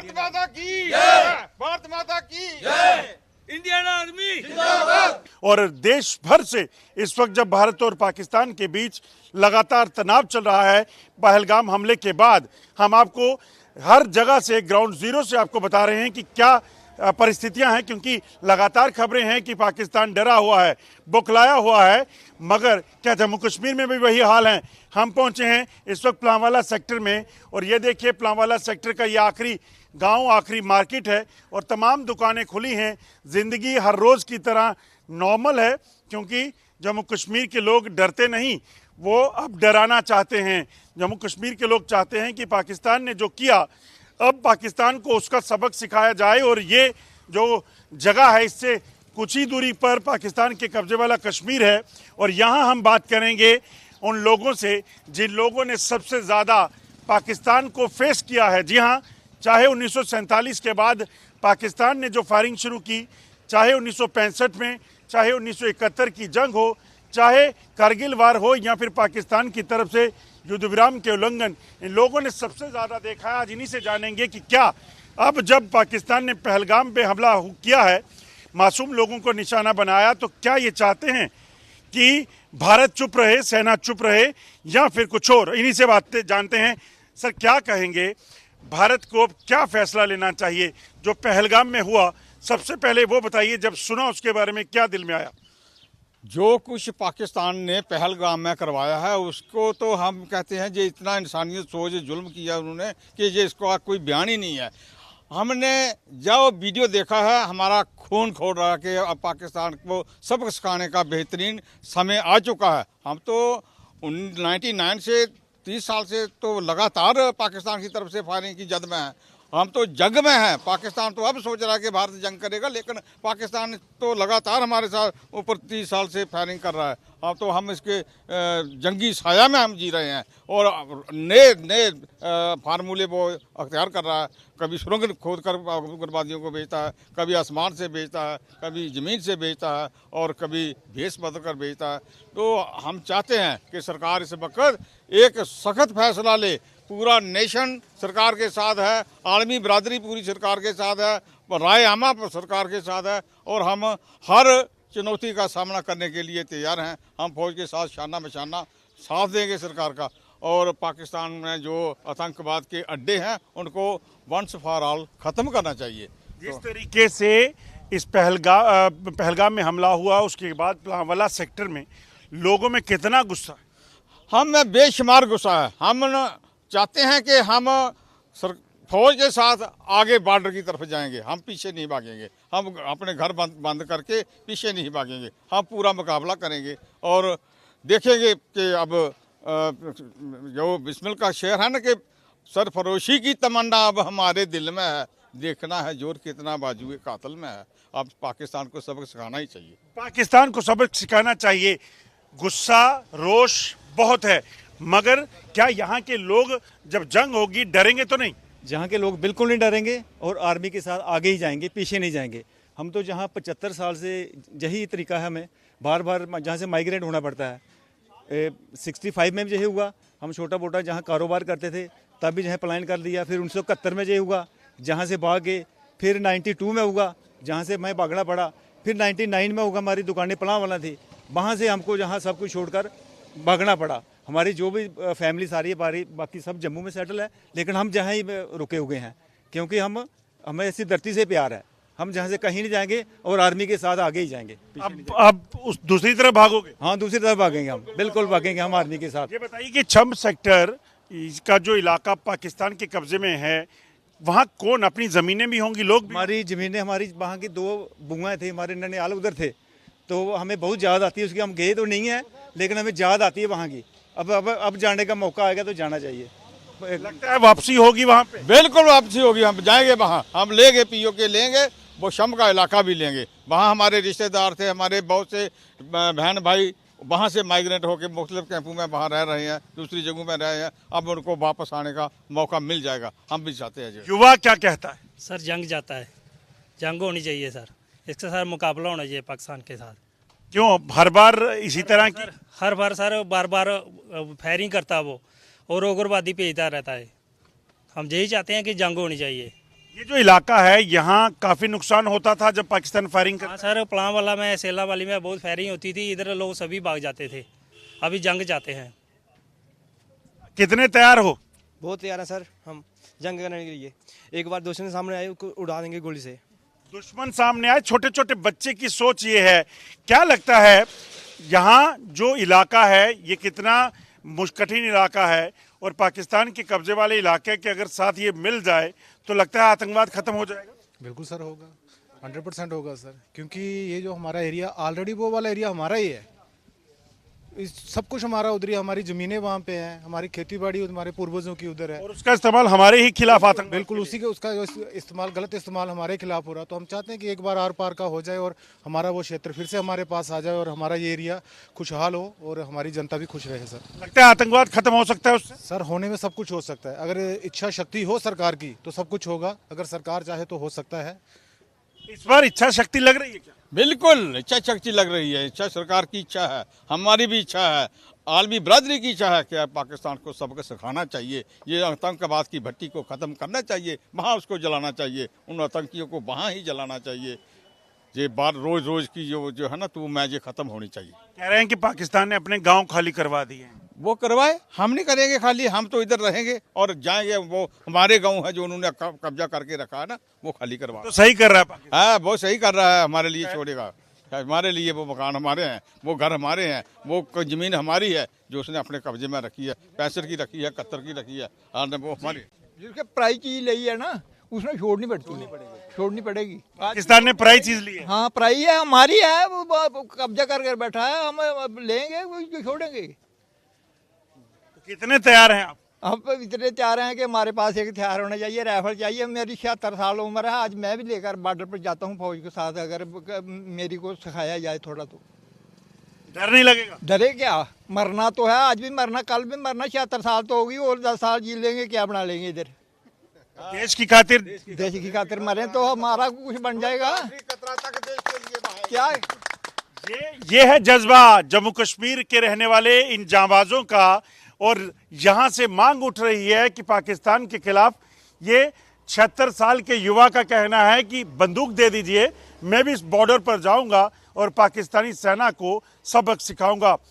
भारत माता की जय, भारत माता की जय, इंडियन आर्मी जिंदाबाद। और देश भर से इस वक्त जब भारत और पाकिस्तान के बीच लगातार तनाव चल रहा है, पहलगाम हमले के बाद हम आपको हर जगह से ग्राउंड जीरो से आपको बता रहे हैं कि क्या परिस्थितियां हैं, क्योंकि लगातार खबरें हैं कि पाकिस्तान डरा हुआ है, बौखलाया हुआ है। मगर क्या जम्मू कश्मीर में भी वही हाल है? हम पहुंचे हैं इस वक्त प्लांवाला सेक्टर में, और ये देखिए प्लांवाला सेक्टर का ये आखिरी गांव, आखिरी मार्केट है और तमाम दुकानें खुली हैं। ज़िंदगी हर रोज़ की तरह नॉर्मल है, क्योंकि जम्मू कश्मीर के लोग डरते नहीं, वो अब डराना चाहते हैं। जम्मू कश्मीर के लोग चाहते हैं कि पाकिस्तान ने जो किया, अब पाकिस्तान को उसका सबक सिखाया जाए। और ये जो जगह है, इससे कुछ ही दूरी पर पाकिस्तान के कब्जे वाला कश्मीर है। और यहाँ हम बात करेंगे उन लोगों से जिन लोगों ने सबसे ज़्यादा पाकिस्तान को फेस किया है। जी हाँ, चाहे 1947 के बाद पाकिस्तान ने जो फायरिंग शुरू की, चाहे 1965 में, चाहे 1971 की जंग हो, चाहे कारगिल वार हो, या फिर पाकिस्तान की तरफ से युद्ध विराम के उल्लंघन, इन लोगों ने सबसे ज़्यादा देखा है। आज इन्हीं से जानेंगे कि क्या अब जब पाकिस्तान ने पहलगाम पे हमला किया है, मासूम लोगों को निशाना बनाया, तो क्या ये चाहते हैं कि भारत चुप रहे, सेना चुप रहे, या फिर कुछ और? इन्हीं से बात जानते हैं। सर, क्या कहेंगे, भारत को क्या फैसला लेना चाहिए जो पहलगाम में हुआ? सबसे पहले वो बताइए, जब सुना उसके बारे में क्या दिल में आया? जो कुछ पाकिस्तान ने पहलगाम में करवाया है उसको तो हम कहते हैं जे इतना इंसानियत सोच जुल्म किया उन्होंने कि ये इसको कोई बयान ही नहीं है। हमने जब वीडियो देखा है हमारा खून खोल रहा है कि अब पाकिस्तान को सबक सिखाने का बेहतरीन समय आ चुका है। हम तो 99 से 30 साल से तो लगातार पाकिस्तान की तरफ से फायरिंग की जद में है। हम तो जंग में हैं। पाकिस्तान तो अब सोच रहा है कि भारत जंग करेगा, लेकिन पाकिस्तान तो लगातार हमारे साथ ऊपर 30 साल से फायरिंग कर रहा है। अब तो हम इसके जंगी साया में हम जी रहे हैं और नए नए फार्मूले वो अख्तियार कर रहा है। कभी सुरंग खोद कर उग्रवादियों को बेचता है, कभी आसमान से बेचता है, कभी ज़मीन से बेचता है और कभी भेस बदल कर बेचता है। तो हम चाहते हैं कि सरकार इस वक्त एक सख्त फैसला ले। पूरा नेशन सरकार के साथ है, आलमी बरादरी पूरी सरकार के साथ है, राय आमा सरकार के साथ है और हम हर चुनौती का सामना करने के लिए तैयार हैं। हम फौज के साथ शाना बशाना साथ देंगे सरकार का, और पाकिस्तान में जो आतंकवाद के अड्डे हैं उनको वंस फॉर ऑल ख़त्म करना चाहिए। जिस तरीके से इस पहलगाम में हमला हुआ, उसके बाद प्लांवाला सेक्टर में लोगों में कितना गुस्सा है? हम में बेशुमार गुस्सा है। हम चाहते हैं कि हम फौज के साथ आगे बॉर्डर की तरफ जाएंगे, हम पीछे नहीं भागेंगे। हम अपने घर बंद करके पीछे नहीं भागेंगे, हम पूरा मुकाबला करेंगे और देखेंगे कि अब जो बिस्मिल का शेर है ना कि सरफरोशी की तमन्ना अब हमारे दिल में है, देखना है जोर कितना बाजुए कातिल में है। अब पाकिस्तान को सबक सिखाना ही चाहिए। पाकिस्तान को सबक सिखाना चाहिए। गुस्सा, रोष बहुत है, मगर क्या यहाँ के लोग जब जंग होगी डरेंगे तो नहीं? जहाँ के लोग बिल्कुल नहीं डरेंगे और आर्मी के साथ आगे ही जाएंगे, पीछे नहीं जाएंगे। हम तो जहाँ 75 साल से यही तरीका है, हमें बार बार जहाँ से माइग्रेट होना पड़ता है। 65 में भी यही हुआ। हम छोटा मोटा जहाँ कारोबार करते थे तब भी जहाँ प्लान कर दिया, फिर 1971 में यही हुआ, जहाँ से भाग गए। फिर 92 में हुआ, जहाँ से मैं भागना पड़ा। फिर 99 में होगा, हमारी दुकानें प्लांवाला थी, वहाँ से हमको जहाँ सब कुछ छोड़कर भागना पड़ा। हमारी जो भी फैमिली सारी है, बाकी सब जम्मू में सेटल है, लेकिन हम जहाँ ही रुके हुए हैं क्योंकि हमें ऐसी धरती से प्यार है। हम जहाँ से कहीं नहीं जाएंगे और आर्मी के साथ आगे ही जाएंगे। अब उस दूसरी तरफ भागोगे? हाँ, दूसरी तरफ भागेंगे हम, बिल्कुल भागेंगे हम आर्मी के साथ। ये बताइए कि छम्ब सेक्टर का जो इलाका पाकिस्तान के कब्जे में है, वहाँ कौन, अपनी ज़मीनें भी होंगी, लोग भी? हमारी ज़मीनें, हमारी वहाँ की 2 बुआएँ थे, हमारे ननिहाल उधर थे, तो हमें बहुत याद आती है उसकी। हम गए तो नहीं है, लेकिन हमें याद आती है वहाँ की। अब जाने का मौका आएगा तो जाना चाहिए। लगता है वापसी होगी वहाँ पे? बिल्कुल वापसी होगी। हम जाएंगे वहाँ, हम लेंगे POK लेंगे, वो शम का इलाका भी लेंगे। वहाँ हमारे रिश्तेदार थे, हमारे बहुत से बहन भाई वहाँ से माइग्रेट होकर मुख्तलिफ कैंपों में वहाँ रह रहे हैं, दूसरी जगहों में रहे हैं। अब उनको वापस आने का मौका मिल जाएगा, हम भी चाहते हैं। युवा क्या कहता है? सर जंग जाता है, जंग होनी चाहिए सर, इसके साथ मुकाबला होना चाहिए पाकिस्तान के साथ। क्यों हर बार इसी तरह की? हर बार सर बार फायरिंग करता है वो और उग्रवादी भेजता रहता है। हम यही चाहते हैं कि जंग होनी चाहिए। ये जो इलाका है यहाँ काफी नुकसान होता था जब पाकिस्तान फायरिंग हाँ करता सर, पलांवाला में, सेला वाली में बहुत फायरिंग होती थी, इधर लोग सभी भाग जाते थे। अभी जंग जाते हैं। कितने तैयार हो? बहुत तैयार है सर, हम जंग करने के लिए। एक बार दुश्मन सामने आए उसको उड़ा देंगे गोली से। दुश्मन सामने आए, छोटे छोटे बच्चे की सोच ये है। क्या लगता है यहाँ जो इलाका है ये कितना कठिन इलाका है, और पाकिस्तान के कब्जे वाले इलाके के अगर साथ ये मिल जाए तो लगता है आतंकवाद खत्म हो जाएगा? बिल्कुल सर, होगा, 100% होगा सर, क्योंकि ये जो हमारा एरिया ऑलरेडी वो वाला एरिया हमारा ही है। सब कुछ हमारा उधर ही, हमारी ज़मीनें वहाँ पे हैं, हमारी खेती बाड़ी हमारे पूर्वजों की उधर है, और उसका इस्तेमाल हमारे ही खिलाफ आतंक। बिल्कुल उसी के उसका इस्तेमाल, गलत इस्तेमाल हमारे खिलाफ हो रहा। तो हम चाहते हैं कि एक बार आर पार का हो जाए और हमारा वो क्षेत्र फिर से हमारे पास आ जाए और हमारा ये एरिया खुशहाल हो और हमारी जनता भी खुश रहे। सर लगता है आतंकवाद खत्म हो सकता है उससे? सर होने में सब कुछ हो सकता है, अगर इच्छा शक्ति हो सरकार की तो सब कुछ होगा, अगर सरकार चाहे तो हो सकता है। इस बार इच्छा शक्ति लग रही है क्या? बिल्कुल इच्छा शक्ति लग रही है, इच्छा सरकार की इच्छा है, हमारी भी इच्छा है, आलमी बरादरी की इच्छा है कि पाकिस्तान को सबको सिखाना चाहिए, ये आतंकवाद की भट्टी को ख़त्म करना चाहिए, वहाँ उसको जलाना चाहिए, उन आतंकियों को वहाँ ही जलाना चाहिए। ये बात रोज़ रोज़ की जो है ना, तो मैं ये ख़त्म होनी चाहिए। कह रहे हैं कि पाकिस्तान ने अपने गांव खाली करवा दिए हैं। वो करवाए, हम नहीं करेंगे खाली, हम तो इधर रहेंगे और जाएंगे। वो हमारे गांव है जो उन्होंने कब्जा करके रखा है ना, वो खाली करवा। तो सही कर रहा है पाकिस्तान। हाँ वो सही कर रहा है, हमारे लिए छोड़ेगा, हमारे लिए वो मकान हमारे हैं, वो घर हमारे हैं, वो ज़मीन हमारी है जो उसने अपने कब्जे में रखी है, 65 की रखी है, 71 की रखी है, और वो हमारी। जिसके प्राइस चीज ली है ना, उसने छोड़नी पड़ती है, छोड़नी पड़ेगी। पाकिस्तान ने प्राइस चीज ली है। हाँ प्राइस है, हमारी है, वो कब्जा कर बैठा है, हम अब लेंगे वो छोड़ेंगे। कितने तैयार हैं आप? हम इतने तैयार हैं कि हमारे पास एक हथियार होना चाहिए, राइफल चाहिए। मेरी 76 साल उम्र है, आज मैं भी लेकर बॉर्डर पर जाता हूँ फौज के साथ, अगर मेरी को सिखाया जाए थोड़ा तो। डर नहीं लगेगा? डरे क्या, मरना तो है, आज भी मरना, कल भी मरना। 76 साल तो होगी, और 10 साल जी लेंगे, क्या बना लेंगे इधर। देश की खातिर, देश की खातिर मरे तो हमारा कुछ बन जाएगा क्या। ये है जज्बा जम्मू कश्मीर के रहने वाले इन जांबाजों का, और यहां से मांग उठ रही है कि पाकिस्तान के खिलाफ ये 76 साल के युवा का कहना है कि बंदूक दे दीजिए, मैं भी इस बॉर्डर पर जाऊंगा और पाकिस्तानी सेना को सबक सिखाऊंगा।